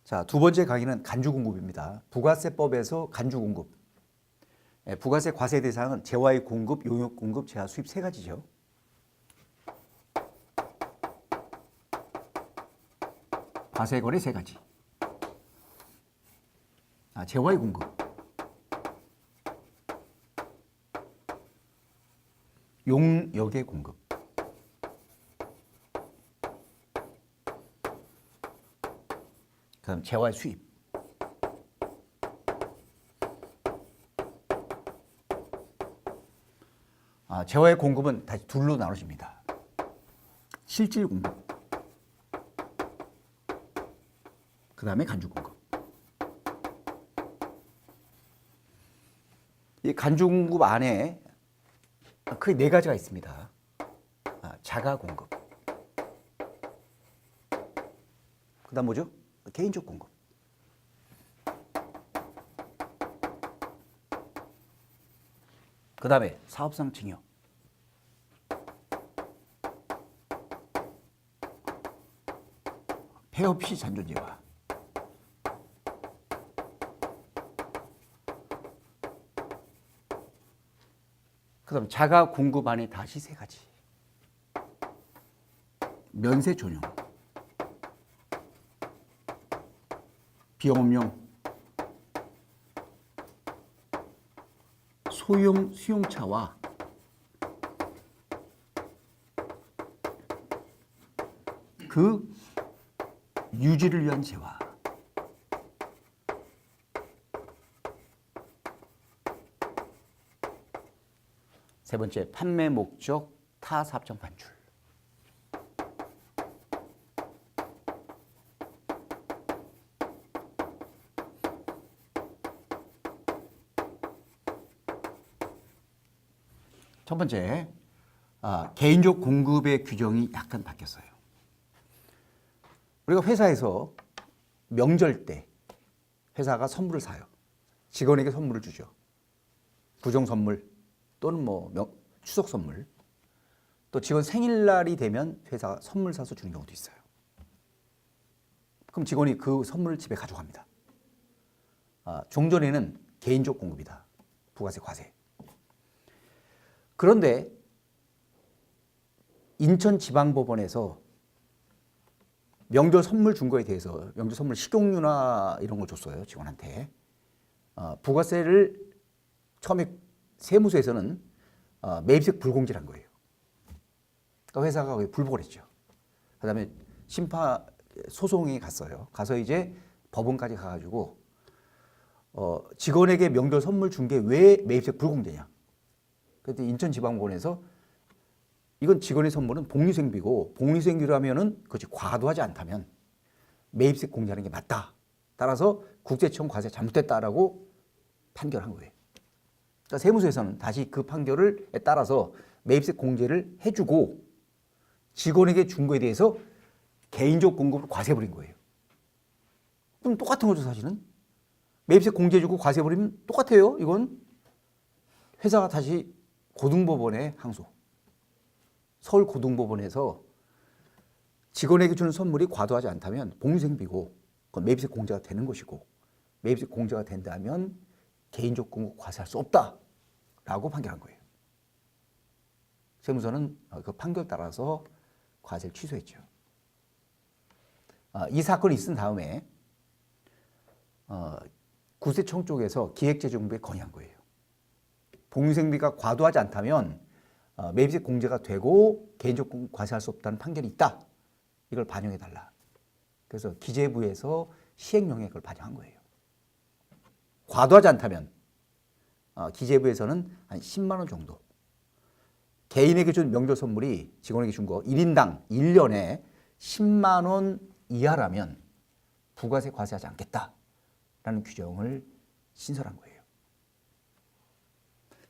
자, 두 번째 강의는 간주공급입니다. 부가세법에서 간주공급. 부가세 과세 대상은 재화의 공급, 용역 공급, 재화 수입 세 가지죠. 과세거래 세 가지. 재화의 공급. 용역의 공급. 그다음 재화의 수입. 재화의 공급은 다시 둘로 나눠집니다. 실질 공급. 그 다음에 간주 공급. 이 간주 공급 안에 크게 네 가지가 있습니다. 자가 공급. 그 다음 뭐죠? 개인적 공급. 그 다음에 사업상 증여. 폐업 시 잔존재화. 그 다음 자가 공급 안에 다시 세 가지. 면세 전용. 비영업용. 소형 수용차와 그 유지를 위한 재화. 세 번째, 판매 목적 타 사업장 반출. 첫 번째, 개인적 공급의 규정이 약간 바뀌었어요. 우리가 회사에서 명절 때 회사가 선물을 사요. 직원에게 선물을 주죠. 구정 선물 또는 추석 선물. 또 직원 생일날이 되면 회사가 선물 사서 주는 경우도 있어요. 그럼 직원이 그 선물을 집에 가져갑니다. 종전에는 개인적 공급이다. 부가세 과세. 그런데 인천지방법원에서 명절 선물 준 거에 대해서 명절 선물 식용유나 이런 걸 줬어요. 직원한테. 부가세를 처음에 세무서에서는 매입세 불공제란 거예요. 그러니까 회사가 불복을 했죠. 그다음에 소송이 갔어요. 가서 이제 법원까지 가가지고 직원에게 명절 선물 준 게 왜 매입세 불공제냐. 그때 인천지방법원에서 이건 직원의 선물은 복리수행비고 복리수행비라면은 그것이 과도하지 않다면 매입세 공제하는 게 맞다. 따라서 국세청 과세 잘못됐다라고 판결한 거예요. 그러니까 세무서에서는 다시 그 판결에 따라서 매입세 공제를 해주고 직원에게 준 거에 대해서 개인적 공급을 과세해버린 거예요. 그럼 똑같은 거죠, 사실은. 매입세 공제해주고 과세해버리면 똑같아요. 이건 회사가 다시 고등법원에 항소. 서울고등법원에서 직원에게 주는 선물이 과도하지 않다면 복리수행비고 그건 매입세 공제가 되는 것이고 매입세 공제가 된다면 개인적 공급 과세할 수 없다라고 판결한 거예요. 세무서는 그 판결 따라서 과세를 취소했죠. 이 사건이 있은 다음에 국세청 쪽에서 기획재정부에 건의한 거예요. 복리수행비가 과도하지 않다면 매입세 공제가 되고 개인적 공급 과세할 수 없다는 판결이 있다. 이걸 반영해달라. 그래서 기재부에서 시행령에 그걸 반영한 거예요. 과도하지 않다면 기재부에서는 한 10만 원 정도. 개인에게 준 명절 선물이 직원에게 준 거 1인당 1년에 10만 원 이하라면 부가세 과세하지 않겠다라는 규정을 신설한 거예요.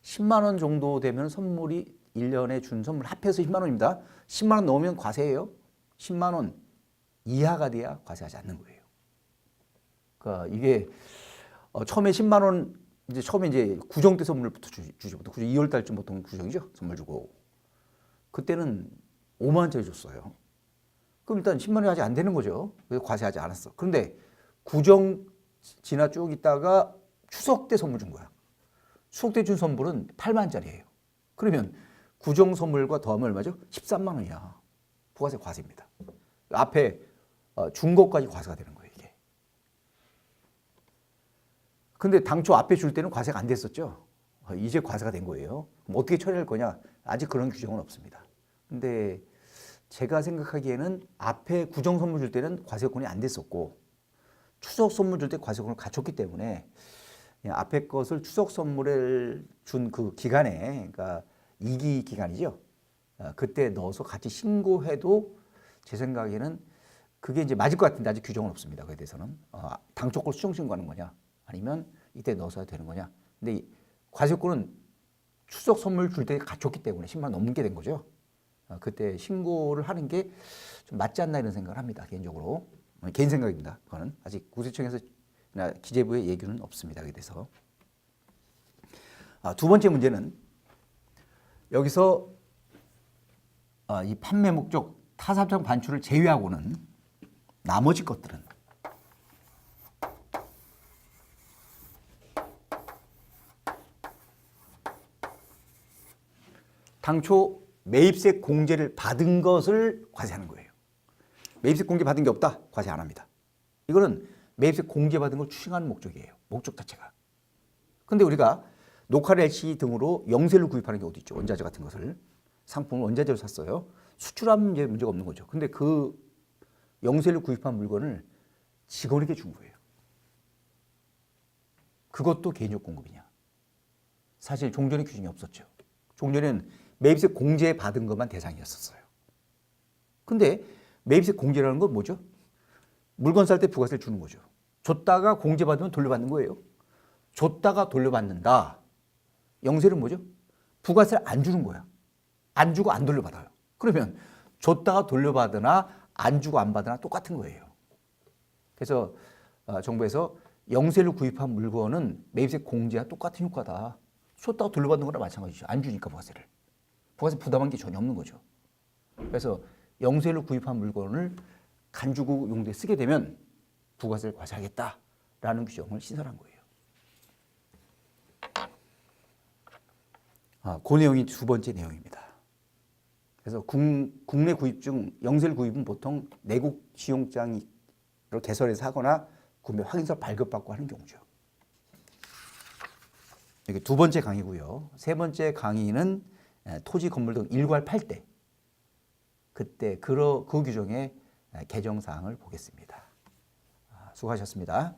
10만 원 정도 되면 선물이 1년에 준 선물 합해서 10만 원입니다. 10만 원 넘으면 과세예요. 10만 원 이하가 돼야 과세하지 않는 거예요. 그러니까 이게 처음에 10만 원 처음에 이제 구정 때 선물부터 주죠. 구정 2월 달쯤 보통 구정이죠. 선물 주고. 그때는 5만 원짜리 줬어요. 그럼 일단 10만 원이 아직 안 되는 거죠. 그래서 과세하지 않았어. 그런데 구정 지나 쭉 있다가 추석 때 선물 준 거야. 추석 때 준 선물은 8만 원짜리예요. 그러면 구정 선물과 더하면 얼마죠? 13만 원이야. 부가세 과세입니다. 앞에 준 것까지 과세가 되는 거예요, 이게. 근데 당초 앞에 줄 때는 과세가 안 됐었죠. 이제 과세가 된 거예요. 그럼 어떻게 처리할 거냐? 아직 그런 규정은 없습니다. 근데 제가 생각하기에는 앞에 구정 선물 줄 때는 과세권이 안 됐었고 추석 선물 줄 때 과세권을 갖췄기 때문에 앞에 것을 추석 선물을 준 그 기간에, 그러니까 2기 기간이죠. 그때 넣어서 같이 신고해도 제 생각에는 그게 이제 맞을 것 같은데 아직 규정은 없습니다. 그에 대해서는 당초 걸 수정 신고하는 거냐, 아니면 이때 넣어서 되는 거냐. 근데 이 과세권은 추석 선물 줄 때 갖췄기 때문에 10만 원 넘게 된 거죠. 그때 신고를 하는 게 좀 맞지 않나 이런 생각을 합니다. 개인적으로. 개인 생각입니다. 그거는 아직 국세청에서 기재부의 얘기는 없습니다. 그에 대해서. 두 번째 문제는 여기서 이 판매 목적 타사장 반출을 제외하고는 나머지 것들은 당초 매입세 공제를 받은 것을 과세하는 거예요. 매입세 공제 받은 게 없다? 과세 안 합니다. 이거는 매입세 공제 받은 걸 추징하는 목적이에요. 목적 자체가. 근데 우리가 녹화를 LC 등으로 영세를 구입하는 경우도 있죠. 원자재 같은 것을. 상품을 원자재로 샀어요. 수출하면 이제 문제가 없는 거죠. 근데 그 영세를 구입한 물건을 직원에게 준 거예요. 그것도 개인적 공급이냐? 사실 종전에 규정이 없었죠. 종전에는 매입세 공제 받은 것만 대상이었었어요. 근데 매입세 공제라는 건 뭐죠? 물건 살 때 부가세를 주는 거죠. 줬다가 공제받으면 돌려받는 거예요. 줬다가 돌려받는다. 영세는 뭐죠? 부가세를 안 주는 거야. 안 주고 안 돌려받아요. 그러면 줬다가 돌려받으나 안 주고 안 받으나 똑같은 거예요. 그래서 정부에서 영세를 구입한 물건은 매입세 공제와 똑같은 효과다. 줬다가 돌려받는 거랑 마찬가지죠. 안 주니까 부가세를. 부가세 부담한 게 전혀 없는 거죠. 그래서 영세를 구입한 물건을 간주고 용도에 쓰게 되면 부가세를 과세하겠다라는 규정을 신설한 거예요. 그 내용이 두 번째 내용입니다. 그래서 국내 구입 중 영세를 구입은 보통 내국 시용장으로 개설해서 하거나 구매 확인서 발급받고 하는 경우죠. 이게 두 번째 강의고요. 세 번째 강의는 토지 건물 등 일괄 팔 때 그때 그 규정의 개정 사항을 보겠습니다. 수고하셨습니다.